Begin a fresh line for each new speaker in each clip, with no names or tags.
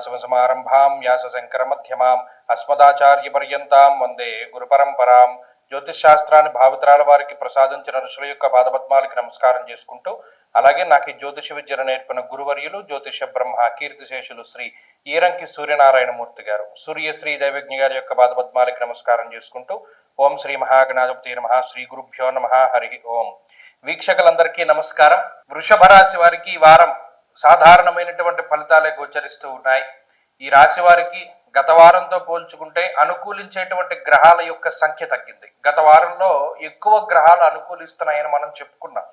సదాశివసమారంభాం వ్యాసశంకరమధ్యమాం అస్మదాచార్యపర్యంతాం వందే గురుపరంపరాం. జ్యోతిష్ శాస్త్రాన్ని భావితరాల వారికి ప్రసాదించిన ఋషుల యొక్క పాదపద్మాలకి నమస్కారం చేసుకుంటూ, అలాగే నాకు ఈ జ్యోతిష విద్యను నేర్పిన గురువర్యులు జ్యోతిష బ్రహ్మ కీర్తిశేషులు శ్రీ ఈరంకి సూర్యనారాయణమూర్తి గారు, సూర్యశ్రీ దైవజ్ఞ గారి యొక్క పాదపద్మాలకి నమస్కారం చేసుకుంటూ, ఓం శ్రీ మహాగణాధిపతి నమః, శ్రీ గురుభ్యో నమః, హరి ఓం. వీక్షకులందరికీ నమస్కారం. వృషభ రాశి వారికి ఈ వారం సాధారణమైనటువంటి ఫలితాలే గోచరిస్తూ ఉన్నాయి. ఈ రాశి వారికి గత వారంతో పోల్చుకుంటే అనుకూలించేటువంటి గ్రహాల యొక్క సంఖ్య తగ్గింది. గత వారంలో ఎక్కువ గ్రహాలు అనుకూలిస్తున్నాయని మనం చెప్పుకున్నాం,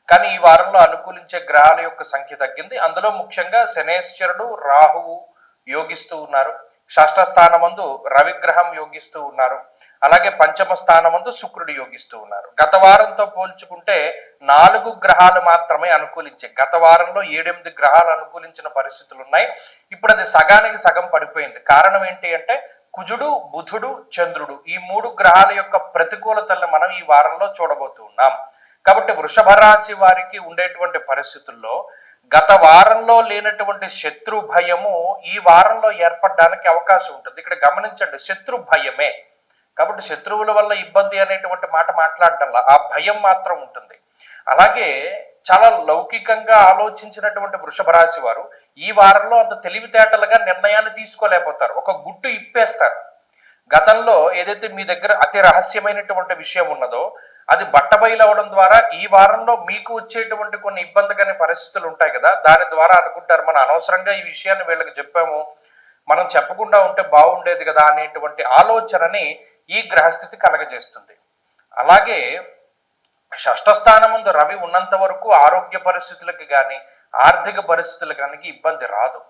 కానీ ఈ వారంలో అనుకూలించే గ్రహాల యొక్క సంఖ్య తగ్గింది. అందులో ముఖ్యంగా శనేశ్వరుడు, రాహువు యోగిస్తూ ఉన్నారు. షష్ఠ స్థానమందు రవిగ్రహం యోగిస్తూ ఉన్నారు. అలాగే పంచమ స్థానమందు శుక్రుడు యోగిస్తూ ఉన్నారు. గత వారంతో పోల్చుకుంటే 4 గ్రహాలు మాత్రమే అనుకూలించాయి. గత వారంలో 7-8 గ్రహాలు అనుకూలించిన పరిస్థితులు ఉన్నాయి. ఇప్పుడు అది సగానికి సగం పడిపోయింది. కారణం ఏంటి అంటే కుజుడు, బుధుడు, చంద్రుడు ఈ 3 గ్రహాల యొక్క ప్రతికూలతలను మనం ఈ వారంలో చూడబోతూ ఉన్నాం. కాబట్టి వృషభ రాశి వారికి ఉండేటువంటి పరిస్థితుల్లో గత వారంలో లేనటువంటి శత్రు భయము ఈ వారంలో ఏర్పడడానికి అవకాశం ఉంటుంది. ఇక్కడ గమనించండి, శత్రు భయమే కాబట్టి శత్రువుల వల్ల ఇబ్బంది అనేటువంటి మాట మాట్లాడడంలా ఆ భయం మాత్రం ఉంటుంది. అలాగే చాలా లౌకికంగా ఆలోచించినటువంటి వృషభ రాశి వారు ఈ వారంలో అంత తెలివితేటలుగా నిర్ణయాన్ని తీసుకోలేకపోతారు. ఒక గుట్టు ఇప్పేస్తారు. గతంలో ఏదైతే మీ దగ్గర అతి రహస్యమైనటువంటి విషయం ఉన్నదో అది బట్టబయలవడం ద్వారా ఈ వారంలో మీకు వచ్చేటువంటి కొన్ని ఇబ్బందికరమైన పరిస్థితులు ఉంటాయి కదా, దాని ద్వారా అనుకుంటారు మనం అనవసరంగా ఈ విషయాన్ని వీళ్ళకి చెప్పాము, మనం చెప్పకుండా ఉంటే బాగుండేది కదా అనేటువంటి ఆలోచనని ఈ గ్రహస్థితి కలగజేస్తుంది. అలాగే షష్ఠ స్థానం ముందు రవి ఉన్నంత వరకు ఆరోగ్య పరిస్థితులకి కానీ ఆర్థిక పరిస్థితులకు కానీ ఇబ్బంది రాదు.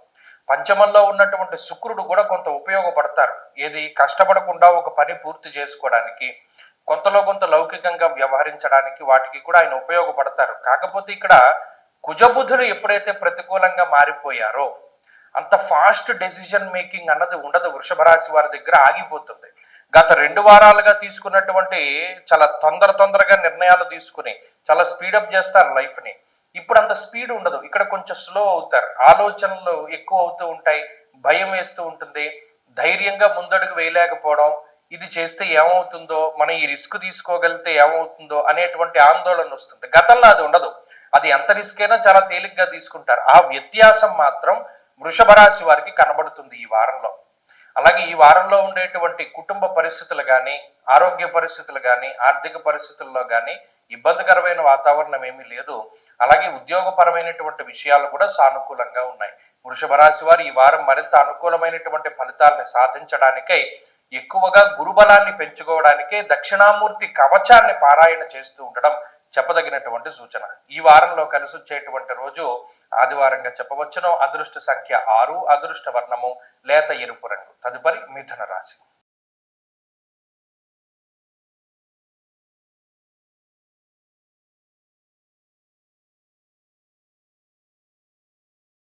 పంచమంలో ఉన్నటువంటి శుక్రుడు కూడా కొంత ఉపయోగపడతారు. ఏది కష్టపడకుండా ఒక పని పూర్తి చేసుకోవడానికి, కొంతలో కొంత లౌకికంగా వ్యవహరించడానికి వాటికి కూడా ఆయన ఉపయోగపడతారు. కాకపోతే ఇక్కడ కుజబుధులు ఎప్పుడైతే ప్రతికూలంగా మారిపోయారో అంత ఫాస్ట్ డెసిజన్ మేకింగ్ అన్నది ఉండదు. వృషభ రాశి వారి దగ్గర ఆగిపోతుంది. గత 2 వారాలుగా తీసుకున్నటువంటి చాలా తొందరగా నిర్ణయాలు తీసుకుని చాలా స్పీడప్ చేస్తారు లైఫ్ని. ఇప్పుడు అంత స్పీడ్ ఉండదు. ఇక్కడ కొంచెం స్లో అవుతారు. ఆలోచనలు ఎక్కువ అవుతూ ఉంటాయి. భయం వేస్తూ ఉంటుంది. ధైర్యంగా ముందడుగు వేయలేకపోవడం, ఇది చేస్తే ఏమవుతుందో, మనం ఈ రిస్క్ తీసుకోగలిగితే ఏమవుతుందో అనేటువంటి ఆందోళన వస్తుంది. గతంలో అది ఉండదు. అది ఎంత రిస్క్ అయినా చాలా తేలిగ్గా తీసుకుంటారు. ఆ వ్యత్యాసం మాత్రం వృషభ రాశి వారికి కనబడుతుంది ఈ వారంలో. అలాగే ఈ వారంలో ఉండేటువంటి కుటుంబ పరిస్థితులు కానీ ఆరోగ్య పరిస్థితులు కానీ ఆర్థిక పరిస్థితుల్లో కానీ ఇబ్బందికరమైన వాతావరణం ఏమీ లేదు. అలాగే ఉద్యోగపరమైనటువంటి విషయాలు కూడా సానుకూలంగా ఉన్నాయి. వృషభ రాశి వారు ఈ వారం మరింత అనుకూలమైనటువంటి ఫలితాలను సాధించడానికై ఎక్కువగా గురుబలాన్ని పెంచుకోవడానికే దక్షిణామూర్తి కవచాన్ని పారాయణ చేస్తూ ఉండడం చెప్పదగినటువంటి సూచన. ఈ వారంలో కలిసి వచ్చేటువంటి రోజు ఆదివారంగా చెప్పవచ్చును. అదృష్ట సంఖ్య 6, అదృష్ట వర్ణము లేత ఎరుపు రంగు. తదుపరి మిథున రాశి.